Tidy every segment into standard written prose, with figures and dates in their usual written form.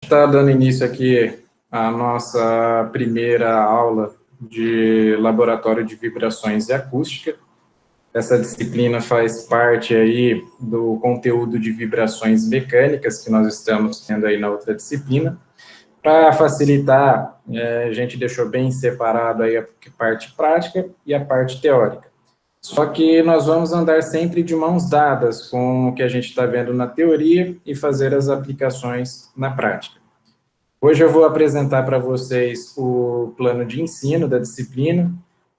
está dando início aqui à nossa primeira aula de Laboratório de Vibrações e Acústica. Essa disciplina faz parte aí do conteúdo de vibrações mecânicas que nós estamos tendo aí na outra disciplina. Para facilitar, a gente deixou bem separado aí a parte prática e a parte teórica. Só que nós vamos andar sempre de mãos dadas com o que a gente está vendo na teoria e fazer as aplicações na prática. Hoje eu vou apresentar para vocês o plano de ensino da disciplina,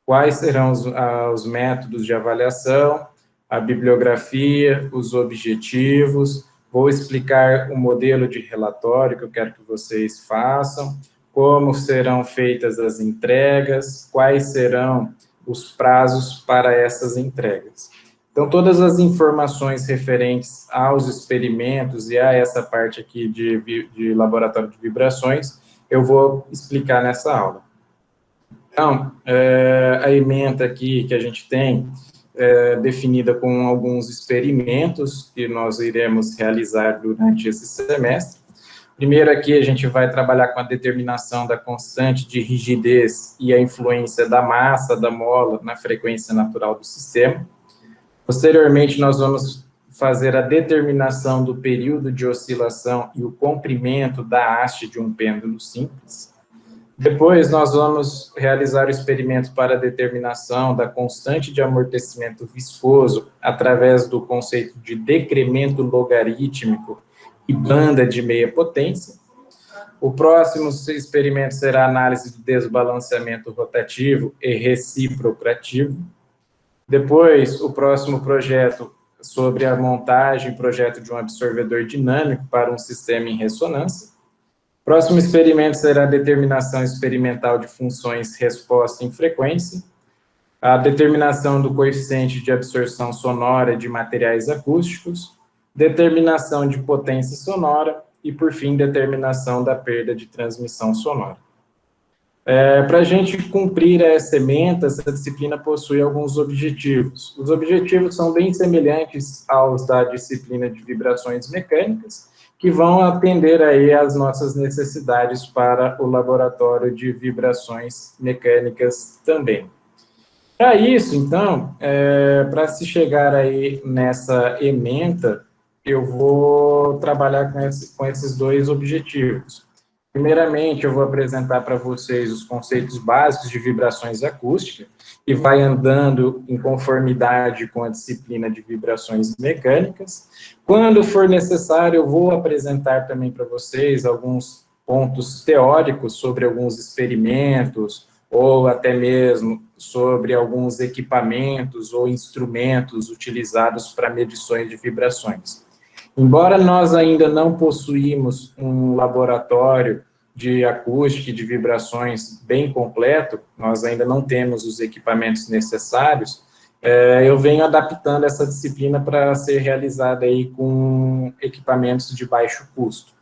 quais serão os métodos de avaliação, a bibliografia, os objetivos, vou explicar o modelo de relatório que eu quero que vocês façam, como serão feitas as entregas, quais serão os prazos para essas entregas. Então, todas as informações referentes aos experimentos e a essa parte aqui de laboratório de vibrações, eu vou explicar nessa aula. Então, a ementa aqui que a gente tem, definida com alguns experimentos que nós iremos realizar durante esse semestre. Primeiro aqui a gente vai trabalhar com a determinação da constante de rigidez e a influência da massa da mola na frequência natural do sistema. Posteriormente, nós vamos fazer a determinação do período de oscilação e o comprimento da haste de um pêndulo simples. Depois, nós vamos realizar o experimento para a determinação da constante de amortecimento viscoso através do conceito de decremento logarítmico e banda de meia potência. O próximo experimento será a análise do desbalanceamento rotativo e reciprocativo. Depois, o próximo projeto sobre a montagem e projeto de um absorvedor dinâmico para um sistema em ressonância. O próximo experimento será a determinação experimental de funções resposta em frequência, a determinação do coeficiente de absorção sonora de materiais acústicos, determinação de potência sonora e, por fim, determinação da perda de transmissão sonora. Para a gente cumprir essa ementa, essa disciplina possui alguns objetivos. Os objetivos são bem semelhantes aos da disciplina de vibrações mecânicas, que vão atender aí às nossas necessidades para o laboratório de vibrações mecânicas também. Para isso, então, para se chegar aí nessa ementa, eu vou trabalhar com esses dois objetivos. Primeiramente, eu vou apresentar para vocês os conceitos básicos de vibrações acústicas, e vai andando em conformidade com a disciplina de vibrações mecânicas. Quando for necessário, eu vou apresentar também para vocês alguns pontos teóricos sobre alguns experimentos, ou até mesmo sobre alguns equipamentos ou instrumentos utilizados para medições de vibrações. Embora nós ainda não possuímos um laboratório de acústica e de vibrações bem completo, nós ainda não temos os equipamentos necessários, eu venho adaptando essa disciplina para ser realizada aí com equipamentos de baixo custo.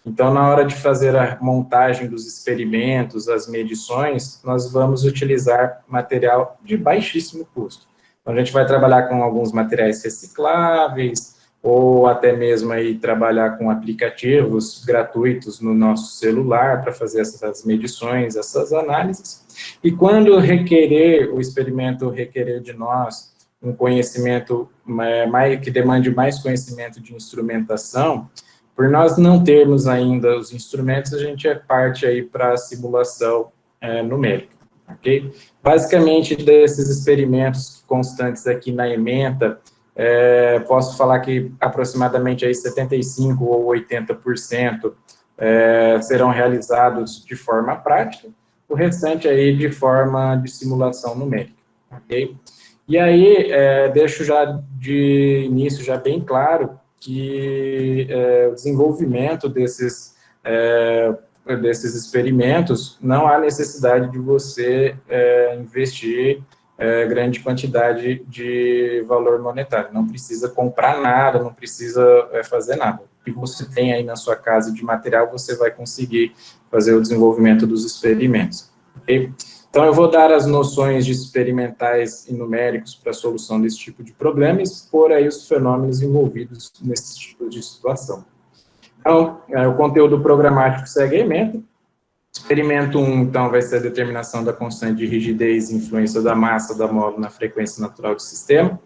Então, na hora de fazer a montagem dos experimentos, as medições, nós vamos utilizar material de baixíssimo custo. Então, a gente vai trabalhar com alguns materiais recicláveis, ou até mesmo aí trabalhar com aplicativos gratuitos no nosso celular para fazer essas medições, essas análises. E quando o experimento requerer de nós um conhecimento que demande mais conhecimento de instrumentação, por nós não termos ainda os instrumentos, a gente parte aí para a simulação numérica, ok? Basicamente, desses experimentos constantes aqui na ementa, posso falar que aproximadamente aí 75% ou 80% serão realizados de forma prática, o restante aí de forma de simulação numérica, ok? E aí, deixo já de início já bem claro que o desenvolvimento desses experimentos, não há necessidade de você investir grande quantidade de valor monetário. Não precisa comprar nada, não precisa fazer nada. O que você tem aí na sua casa de material, você vai conseguir fazer o desenvolvimento dos experimentos. Okay? Então, eu vou dar as noções de experimentais e numéricos para a solução desse tipo de problema e expor aí os fenômenos envolvidos nesse tipo de situação. Então, o conteúdo programático segue a ementa. Experimento 1, então, vai ser a determinação da constante de rigidez e influência da massa da módulo na frequência natural do sistema.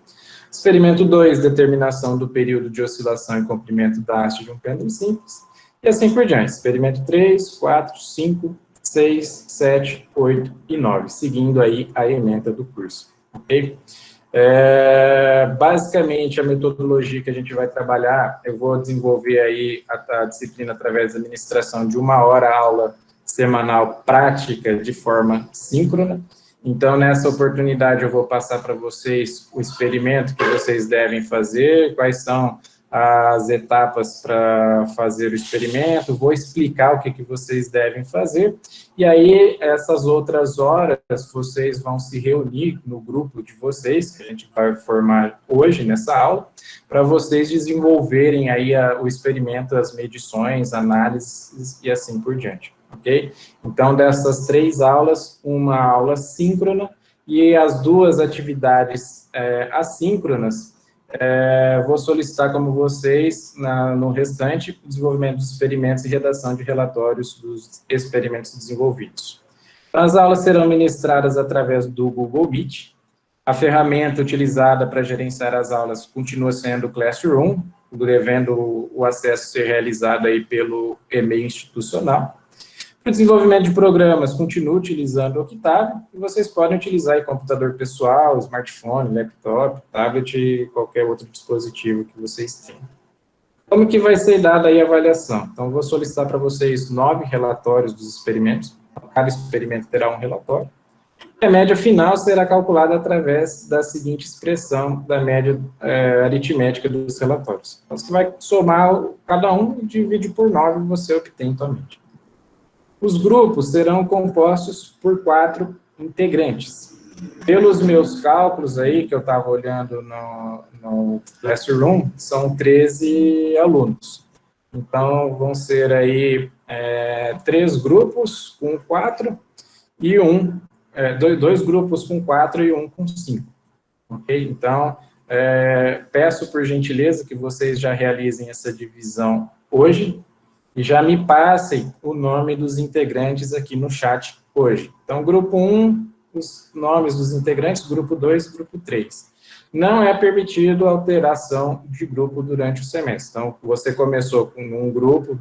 Experimento 2, determinação do período de oscilação e comprimento da haste de um pêndulo simples. E assim por diante. Experimento 3, 4, 5, 6, 7, 8 e 9, seguindo aí a ementa do curso. Ok? Basicamente, a metodologia que a gente vai trabalhar, eu vou desenvolver aí a disciplina através da administração de 1 hora aula semanal prática de forma síncrona. Então, nessa oportunidade, eu vou passar para vocês o experimento que vocês devem fazer, quais são as etapas para fazer o experimento, vou explicar o que vocês devem fazer, e aí, essas outras horas, vocês vão se reunir no grupo de vocês, que a gente vai formar hoje nessa aula, para vocês desenvolverem aí o experimento, as medições, análises e assim por diante, ok? Então, dessas 3 aulas, uma aula síncrona e as 2 atividades assíncronas, vou solicitar como vocês, no restante, o desenvolvimento dos experimentos e redação de relatórios dos experimentos desenvolvidos. As aulas serão ministradas através do Google Meet. A ferramenta utilizada para gerenciar as aulas continua sendo o Classroom, devendo o acesso ser realizado aí pelo e-mail institucional. O desenvolvimento de programas continua utilizando o Octave, e vocês podem utilizar aí computador pessoal, smartphone, laptop, tablet e qualquer outro dispositivo que vocês tenham. Como que vai ser dada aí a avaliação? Então, vou solicitar para vocês 9 relatórios dos experimentos, cada experimento terá um relatório. A média final será calculada através da seguinte expressão da média aritmética dos relatórios. Então, você vai somar cada um e divide por 9, você obtém tua média. Os grupos serão compostos por 4 integrantes. Pelos meus cálculos aí, que eu estava olhando no Classroom, são 13 alunos. Então, vão ser aí 3 grupos com 4 e 2 grupos com 4 e 1 com 5. Ok? Então, peço por gentileza que vocês já realizem essa divisão hoje, e já me passem o nome dos integrantes aqui no chat hoje. Então, grupo 1, os nomes dos integrantes, grupo 2 e grupo 3. Não é permitido alteração de grupo durante o semestre. Então, você começou com um grupo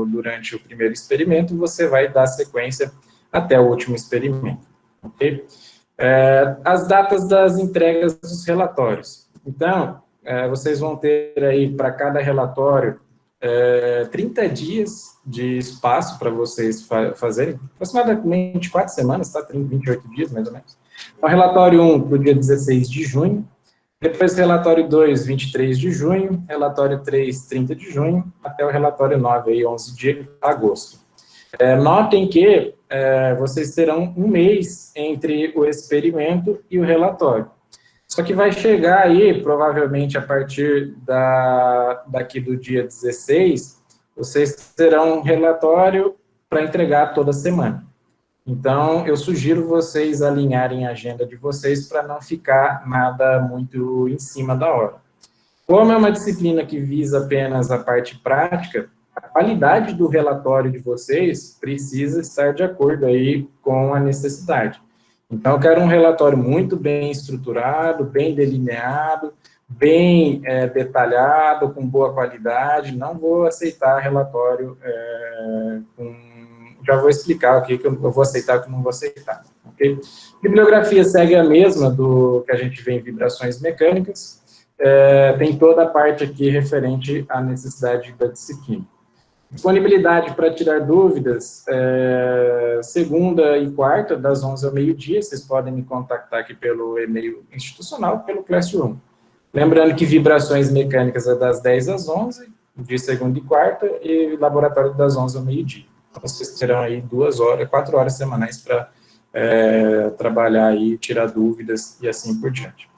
durante o primeiro experimento, você vai dar sequência até o último experimento. Ok? As datas das entregas dos relatórios. Então, vocês vão ter aí para cada relatório 30 dias de espaço para vocês fazerem, aproximadamente 4 semanas, tá? 28 dias, mais ou menos. O relatório 1, para o dia 16 de junho, depois relatório 2, 23 de junho, relatório 3, 30 de junho, até o relatório 9, aí, 11 de agosto. Notem que vocês terão um mês entre o experimento e o relatório. Só que vai chegar aí, provavelmente, a partir daqui do dia 16, vocês terão um relatório para entregar toda semana. Então, eu sugiro vocês alinharem a agenda de vocês para não ficar nada muito em cima da hora. Como é uma disciplina que visa apenas a parte prática, a qualidade do relatório de vocês precisa estar de acordo aí com a necessidade. Então, eu quero um relatório muito bem estruturado, bem delineado, bem detalhado, com boa qualidade. Não vou aceitar relatório já vou explicar o que eu vou aceitar e o que não vou aceitar. Okay? Bibliografia segue a mesma do que a gente vê em vibrações mecânicas. Tem toda a parte aqui referente à necessidade da disciplina. Disponibilidade para tirar dúvidas, segunda e quarta, das 11 ao meio-dia, vocês podem me contactar aqui pelo e-mail institucional, pelo Classroom. Lembrando que vibrações mecânicas é das 10 às 11, de segunda e quarta, e laboratório das 11 ao meio-dia. Então, vocês terão aí 4 horas semanais para trabalhar e tirar dúvidas e assim por diante.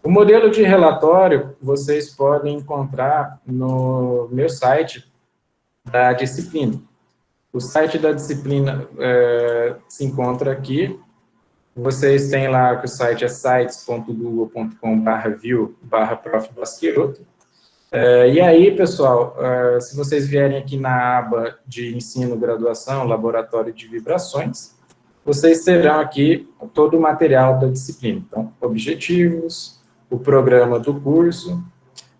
O modelo de relatório vocês podem encontrar no meu site da disciplina. O site da disciplina se encontra aqui. Vocês têm lá que o site é sites.google.com/view/prof. Basqueroto. E aí, pessoal, se vocês vierem aqui na aba de ensino, graduação, laboratório de vibrações, vocês terão aqui todo o material da disciplina. Então, objetivos, o programa do curso,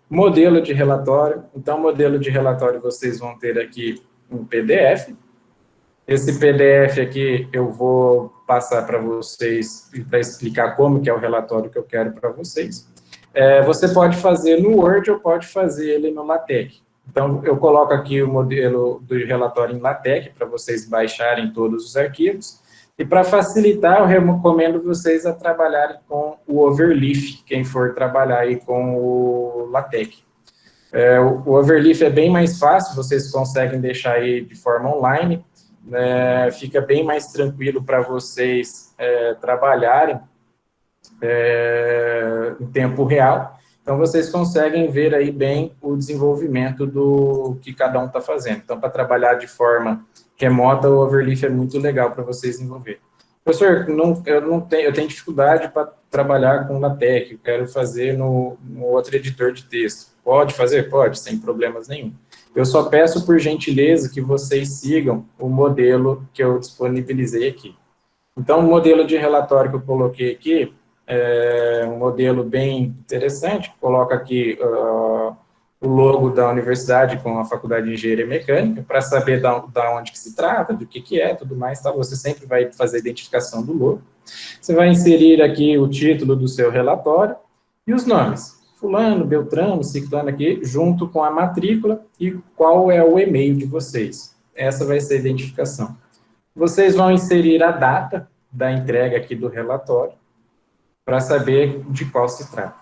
modelo de relatório. Então, modelo de relatório vocês vão ter aqui um PDF. Esse PDF aqui eu vou passar para vocês para explicar como que é o relatório que eu quero para vocês. Você pode fazer no Word ou pode fazer ele no LaTeX. Então, eu coloco aqui o modelo do relatório em LaTeX para vocês baixarem todos os arquivos. E para facilitar, eu recomendo vocês a trabalharem com o Overleaf, quem for trabalhar aí com o LaTeX. O Overleaf é bem mais fácil, vocês conseguem deixar aí de forma online, fica bem mais tranquilo para vocês trabalharem em tempo real. Então, vocês conseguem ver aí bem o desenvolvimento do que cada um está fazendo. Então, para trabalhar de forma remota, o Overleaf é muito legal para vocês desenvolver. Professor, eu tenho dificuldade para trabalhar com LaTeX, eu quero fazer no outro editor de texto. Pode fazer? Pode, sem problemas nenhum. Eu só peço, por gentileza, que vocês sigam o modelo que eu disponibilizei aqui. Então, o modelo de relatório que eu coloquei aqui é um modelo bem interessante, coloca aqui o logo da universidade com a Faculdade de Engenharia Mecânica, para saber da onde que se trata, do que é, tudo mais, tá? Você sempre vai fazer a identificação do logo. Você vai inserir aqui o título do seu relatório e os nomes. Fulano, Beltrano, Ciclano aqui, junto com a matrícula e qual é o e-mail de vocês. Essa vai ser a identificação. Vocês vão inserir a data da entrega aqui do relatório, para saber de qual se trata.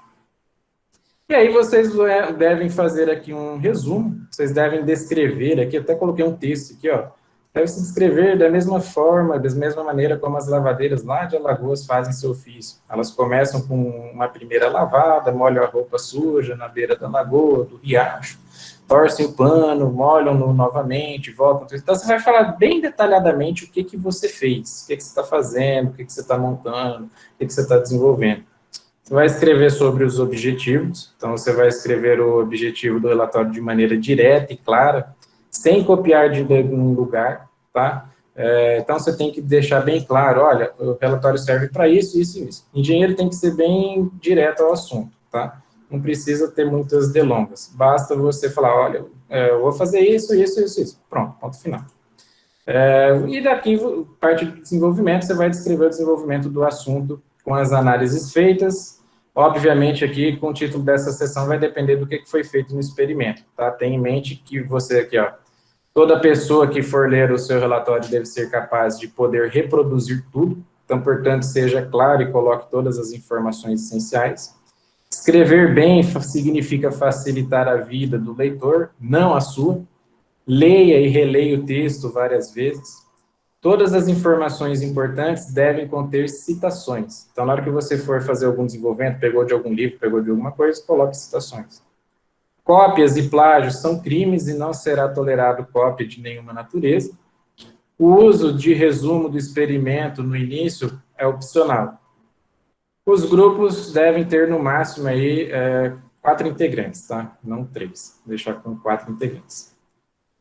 E aí vocês devem fazer aqui um resumo, vocês devem descrever aqui, até coloquei um texto aqui, ó, deve se descrever da mesma forma, da mesma maneira como as lavadeiras lá de Alagoas fazem seu ofício. Elas começam com uma primeira lavada, molham a roupa suja na beira da lagoa, do riacho, torcem o pano, molham-no novamente, voltam. Então, você vai falar bem detalhadamente o que você fez, o que você está fazendo, o que você está montando, o que você está desenvolvendo. Você vai escrever sobre os objetivos, então você vai escrever o objetivo do relatório de maneira direta e clara, sem copiar de algum lugar, tá? Então, você tem que deixar bem claro, olha, o relatório serve para isso, isso e isso. Engenheiro tem que ser bem direto ao assunto, tá? Não precisa ter muitas delongas. Basta você falar, olha, eu vou fazer isso, isso, isso, isso. Pronto, ponto final. E daqui, parte de desenvolvimento, você vai descrever o desenvolvimento do assunto com as análises feitas. Obviamente, aqui, com o título dessa sessão, vai depender do que foi feito no experimento, tá? Tenha em mente que você aqui, ó, toda pessoa que for ler o seu relatório deve ser capaz de poder reproduzir tudo. Então, portanto, seja claro e coloque todas as informações essenciais. Escrever bem significa facilitar a vida do leitor, não a sua. Leia e releia o texto várias vezes. Todas as informações importantes devem conter citações. Então, na hora que você for fazer algum desenvolvimento, pegou de algum livro, pegou de alguma coisa, coloque citações. Cópias e plágios são crimes e não será tolerado cópia de nenhuma natureza. O uso de resumo do experimento no início é opcional. Os grupos devem ter, no máximo, aí, 4 integrantes, tá? Não 3. Deixar com 4 integrantes.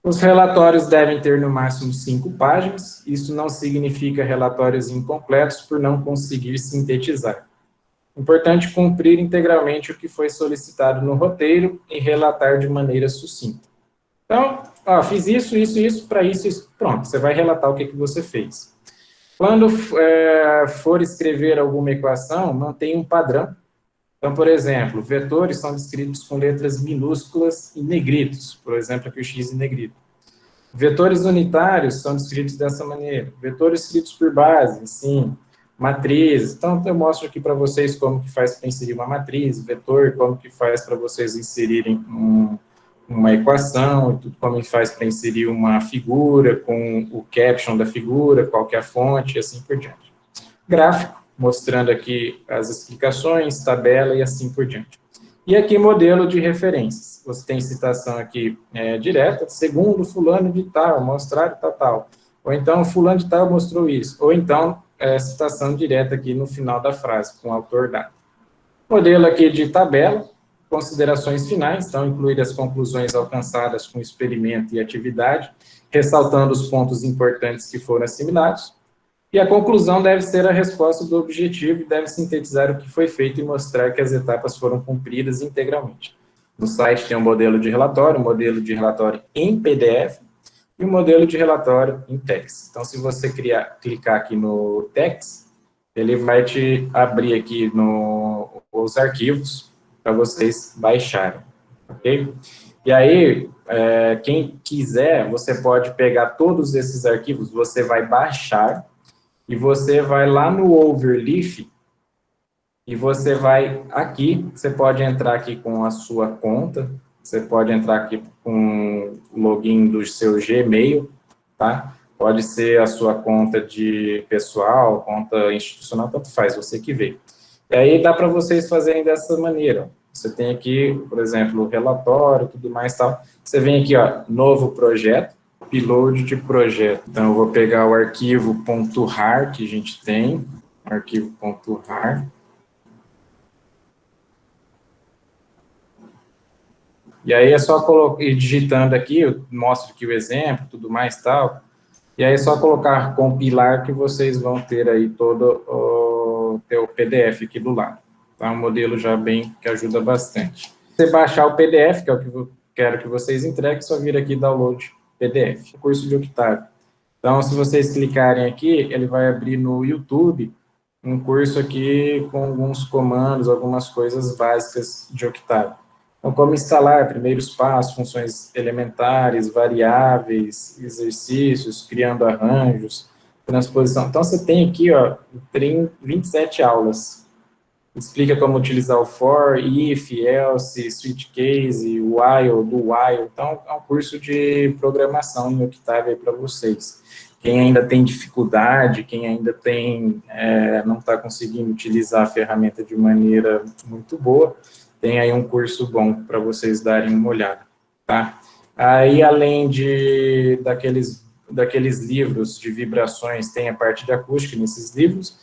Os relatórios devem ter, no máximo, 5 páginas. Isso não significa relatórios incompletos por não conseguir sintetizar. Importante cumprir integralmente o que foi solicitado no roteiro e relatar de maneira sucinta. Então, fiz isso, isso, isso, para isso, isso. Pronto, você vai relatar o que você fez. Quando for escrever alguma equação, mantenha um padrão. Então, por exemplo, vetores são descritos com letras minúsculas e negritos. Por exemplo, aqui o x em negrito. Vetores unitários são descritos dessa maneira. Vetores escritos por base, sim. Matrizes. Então, eu mostro aqui para vocês como que faz para inserir uma matriz, vetor, como que faz para vocês inserirem uma equação, tudo como faz para inserir uma figura, com o caption da figura, qual que é a fonte, e assim por diante. Gráfico, mostrando aqui as explicações, tabela e assim por diante. E aqui, modelo de referências. Você tem citação aqui direta, segundo fulano de tal, mostrar tal, tal. Ou então, fulano de tal mostrou isso. Ou então, citação direta aqui no final da frase, com o autor dado. Modelo aqui de tabela. considerações finais, então incluir as conclusões alcançadas com o experimento e atividade, ressaltando os pontos importantes que foram assimilados. E a conclusão deve ser a resposta do objetivo e deve sintetizar o que foi feito e mostrar que as etapas foram cumpridas integralmente. No site tem um modelo de relatório em PDF e um modelo de relatório em text. Então, se você clicar aqui no text, ele vai te abrir aqui os arquivos para vocês baixarem, ok? E aí, quem quiser, você pode pegar todos esses arquivos, você vai baixar, e você vai lá no Overleaf, e você vai aqui, você pode entrar aqui com a sua conta, você pode entrar aqui com o login do seu Gmail, tá? Pode ser a sua conta de pessoal, conta institucional, tanto faz, você que vê. E aí dá para vocês fazerem dessa maneira. Você tem aqui, por exemplo, o relatório, tudo mais tal. Você vem aqui, ó, novo projeto, upload de projeto. Então, eu vou pegar o arquivo .rar que a gente tem, arquivo .rar. E aí é só ir digitando aqui, eu mostro aqui o exemplo, tudo mais tal. E aí é só colocar compilar que vocês vão ter aí todo o teu PDF aqui do lado. Tá? Um modelo já bem que ajuda bastante. Se você baixar o PDF, que é o que eu quero que vocês entreguem, só vir aqui download PDF, curso de Octavio. Então, se vocês clicarem aqui, ele vai abrir no YouTube um curso aqui com alguns comandos, algumas coisas básicas de Octavio. Então, como instalar, primeiros passos, funções elementares, variáveis, exercícios, criando arranjos, transposição. Então, você tem aqui, ó, 27 aulas. Explica como utilizar o for, if, else, switch case, while, do while. Então, é um curso de programação no Octavio para vocês. Quem ainda tem dificuldade, quem ainda não está conseguindo utilizar a ferramenta de maneira muito boa, tem aí um curso bom para vocês darem uma olhada, tá? Aí, além daqueles livros de vibrações, tem a parte de acústica nesses livros,